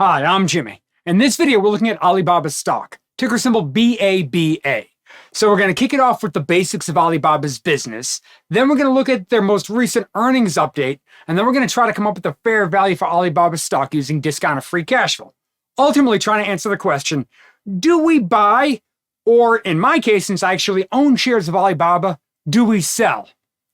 Hi, I'm Jimmy. In this video, we're looking at Alibaba's stock, ticker symbol BABA. So we're going to kick it off with the basics of Alibaba's business. Then we're going to look at their most recent earnings update. And then we're going to try to come up with a fair value for Alibaba's stock using discounted free cash flow. Ultimately trying to answer the question, do we buy? Or in my case, since I actually own shares of Alibaba, do we sell?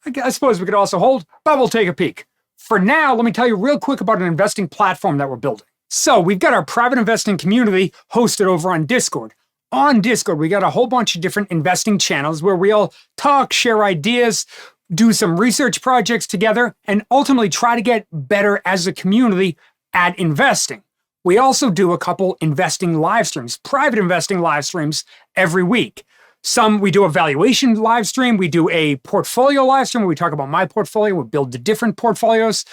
I suppose we could also hold, but we'll take a peek. For now, let me tell you real quick about an investing platform that we're building. So we've got our private investing community hosted over on Discord. On Discord, we got a whole bunch of different investing channels where we all talk, share ideas, do some research projects together, and ultimately try to get better as a community at investing. We also do a couple investing live streams, private investing live streams every week. Some we do a valuation live stream, we do a portfolio live stream where we talk about my portfolio, we build the different portfolios.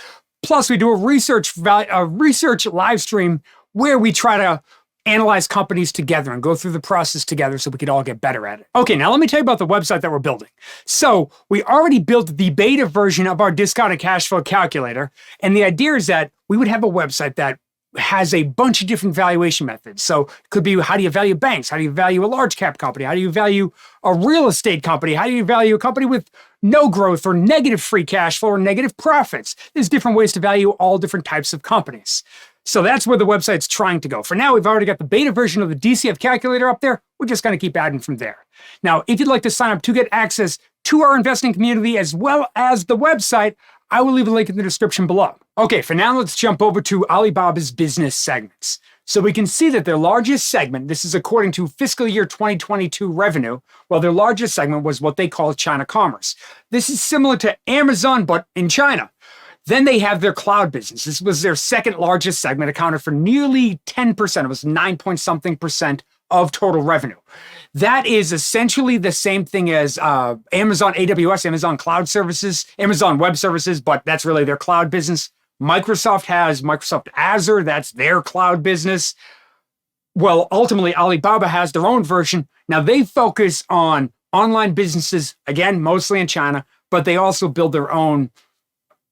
Plus, we do a research live stream where we try to analyze companies together and go through the process together so we could all get better at it. Okay, now let me tell you about the website that we're building. So we already built the beta version of our discounted cash flow calculator. And the idea is that we would have a website that has a bunch of different valuation methods. So it could be, how do you value banks? How do you value a large cap company? How do you value a real estate company? How do you value a company with no growth or negative free cash flow or negative profits? There's different ways to value all different types of companies. So that's where the website's trying to go. For now, we've already got the beta version of the DCF calculator up there. We're just going to keep adding from there. Now, if you'd like to sign up to get access to our investing community as well as the website, I will leave a link in the description below. Okay, for now, let's jump over to Alibaba's business segments. So we can see that their largest segment, this is according to fiscal year 2022 revenue, well, their largest segment was what they call China commerce. This is similar to Amazon, but in China. Then they have their cloud business. This was their second largest segment, accounted for nearly 10%. It was 9 point something percent of total revenue. That is essentially the same thing as Amazon AWS, Amazon Cloud Services, Amazon Web Services, but that's really their cloud business. Microsoft has Microsoft Azure, that's their cloud business. Well, ultimately, Alibaba has their own version. Now, they focus on online businesses, again, mostly in China, but they also build their own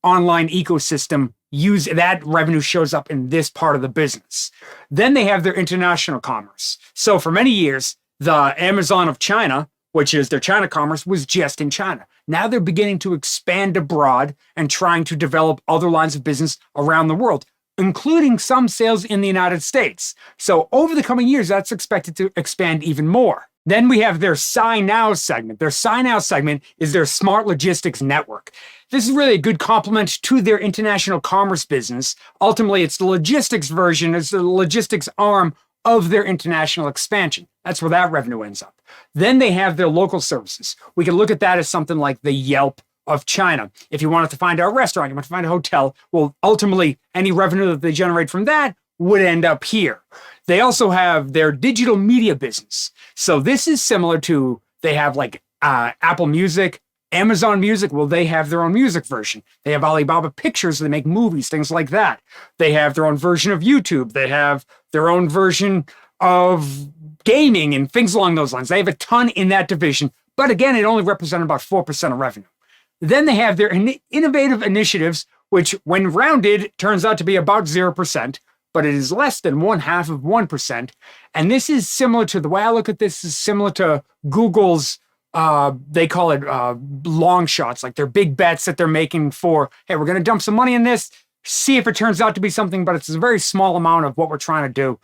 online ecosystem. Use that revenue shows up in this part of the business. Then they have their international commerce. So for many years, the Amazon of China, which is their China commerce, was just in China. Now they're beginning to expand abroad and trying to develop other lines of business around the world, including some sales in the United States. So over the coming years, that's expected to expand even more. Then we have their Buy Now segment. Their Buy Now segment is their smart logistics network. This is really a good complement to their international commerce business. Ultimately, it's the logistics version, it's the logistics arm of their international expansion. That's where that revenue ends up. Then they have their local services. We can look at that as something like the Yelp of China. If you wanted to find a restaurant, you want to find a hotel, well, ultimately, any revenue that they generate from that would end up here. They also have their digital media business. So this is similar to, they have like Apple Music, Amazon Music, well, they have their own music version. They have Alibaba Pictures, they make movies, things like that. They have their own version of YouTube. They have their own version of gaming and things along those lines. They have a ton in that division, but again, it only represented about 4% of revenue. Then they have their innovative initiatives, which when rounded, turns out to be about 0%, but it is less than 0.5%. And this is similar to, the way I look at this is similar to Google's, they call it long shots, like they're big bets that they're making for, hey, we're going to dump some money in this, see if it turns out to be something, but it's a very small amount of what we're trying to do.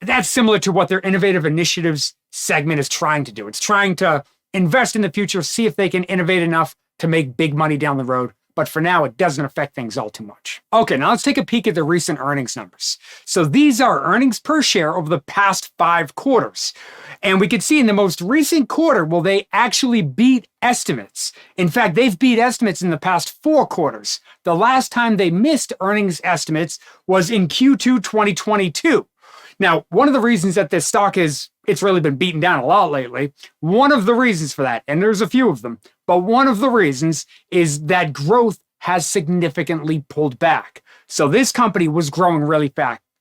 That's similar to what their innovative initiatives segment is trying to do. It's trying to invest in the future, see if they can innovate enough to make big money down the road. But for now, it doesn't affect things all too much. Okay, now let's take a peek at the recent earnings numbers. So these are earnings per share over the past 5 quarters. And we can see in the most recent quarter, well, they actually beat estimates. In fact, they've beat estimates in the past 4 quarters. The last time they missed earnings estimates was in Q2 2022. Now, one of the reasons that this stock it's really been beaten down a lot lately, one of the reasons for that, and there's a few of them, but one of the reasons is that growth has significantly pulled back. So this company was growing really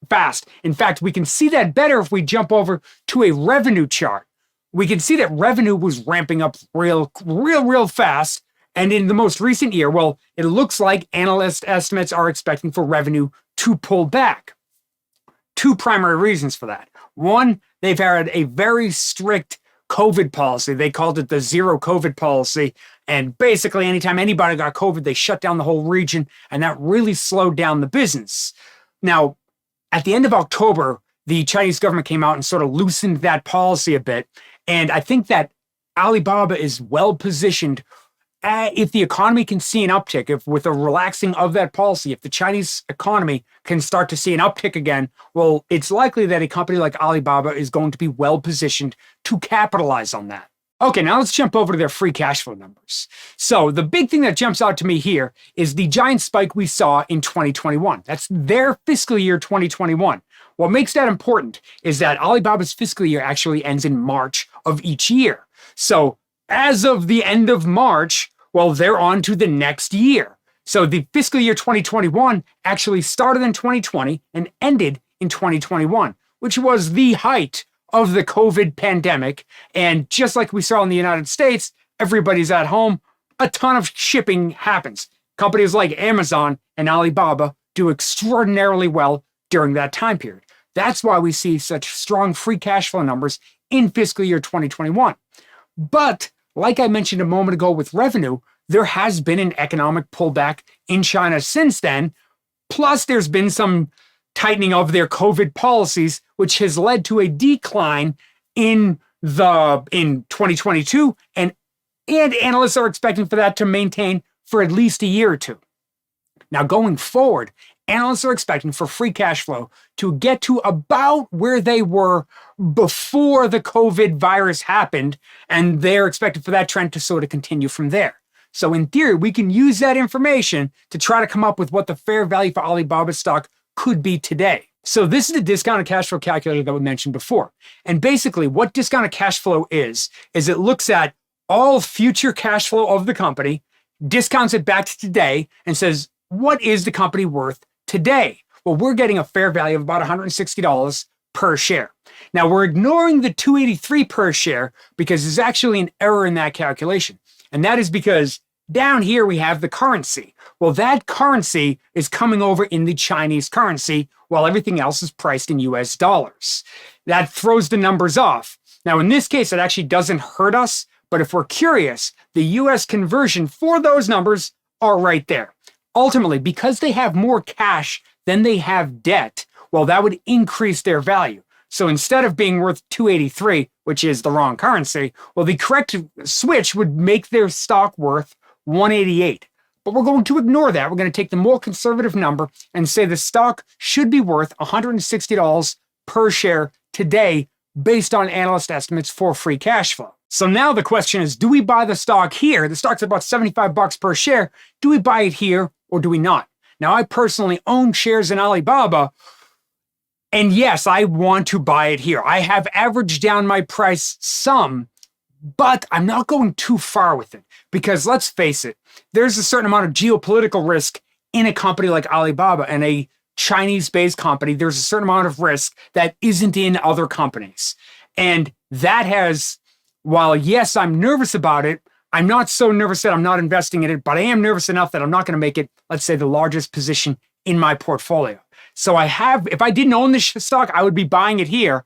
fast. In fact, we can see that better if we jump over to a revenue chart. We can see that revenue was ramping up real fast. And in the most recent year, well, it looks like analyst estimates are expecting for revenue to pull back. two primary reasons for that. One, they've had a very strict COVID policy. They called it the zero COVID policy. And basically, anytime anybody got COVID, they shut down the whole region, and that really slowed down the business. Now, at the end of October, the Chinese government came out and sort of loosened that policy a bit. And I think that Alibaba is well positioned if the economy can see an uptick, if with a relaxing of that policy, if the Chinese economy can start to see an uptick again, well, it's likely that a company like Alibaba is going to be well positioned to capitalize on that. Okay, now let's jump over to their free cash flow numbers. So the big thing that jumps out to me here is the giant spike we saw in 2021. That's their fiscal year 2021. What makes that important is that Alibaba's fiscal year actually ends in March of each year. So as of the end of March, well, they're on to the next year. So the fiscal year 2021 actually started in 2020 and ended in 2021, which was the height of the COVID pandemic. And just like we saw in the United States, everybody's at home, a ton of shipping happens. Companies like Amazon and Alibaba do extraordinarily well during that time period. That's why we see such strong free cash flow numbers in fiscal year 2021. But like I mentioned a moment ago with revenue, there has been an economic pullback in China since then. Plus, there's been some tightening of their COVID policies, which has led to a decline in 2022, and analysts are expecting for that to maintain for at least a year or two. Now, going forward, analysts are expecting for free cash flow to get to about where they were before the COVID virus happened, and they're expecting for that trend to sort of continue from there. So in theory, we can use that information to try to come up with what the fair value for Alibaba stock could be today. So this is the discounted cash flow calculator that we mentioned before. And basically what discounted cash flow is it looks at all future cash flow of the company, discounts it back to today, and says, what is the company worth today? Well, we're getting a fair value of about $160 per share. Now we're ignoring the $283 per share because there's actually an error in that calculation. And that is because down here we have the currency. Well, that currency is coming over in the Chinese currency while everything else is priced in US dollars. That throws the numbers off. Now, in this case, it actually doesn't hurt us, but if we're curious, the US conversion for those numbers are right there. Ultimately, because they have more cash than they have debt, well, that would increase their value. So instead of being worth $283, which is the wrong currency, well, the correct switch would make their stock worth $188. But we're going to ignore that. We're going to take the more conservative number and say the stock should be worth $160 per share today based on analyst estimates for free cash flow. So now the question is, do we buy the stock here? The stock's about $75 per share. Do we buy it here or do we not? Now, I personally own shares in Alibaba, and yes, I want to buy it here. I have averaged down my price some, but I'm not going too far with it because let's face it, there's a certain amount of geopolitical risk in a company like Alibaba and a Chinese-based company. There's a certain amount of risk that isn't in other companies. And that has, while yes, I'm nervous about it, I'm not so nervous that I'm not investing in it, but I am nervous enough that I'm not going to make it, let's say, the largest position in my portfolio. So if I didn't own this stock, I would be buying it here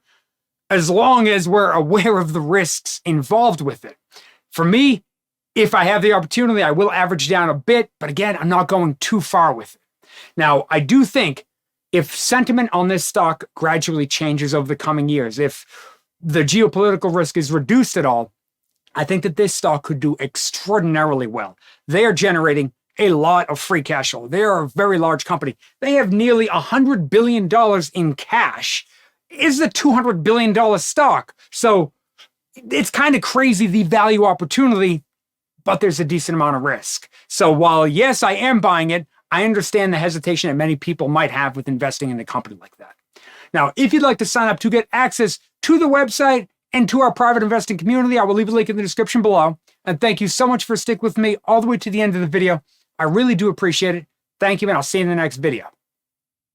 as long as we're aware of the risks involved with it. For me, if I have the opportunity, I will average down a bit, but again, I'm not going too far with it. Now, I do think if sentiment on this stock gradually changes over the coming years, if the geopolitical risk is reduced at all, I think that this stock could do extraordinarily well. They are generating a lot of free cash flow. They are a very large company. They have nearly $100 billion in cash. It's a $200 billion stock. So it's kind of crazy, the value opportunity, but there's a decent amount of risk. So while, yes, I am buying it, I understand the hesitation that many people might have with investing in a company like that. Now, if you'd like to sign up to get access to the website and to our private investing community, I will leave a link in the description below. And thank you so much for sticking with me all the way to the end of the video. I really do appreciate it. Thank you, and I'll see you in the next video.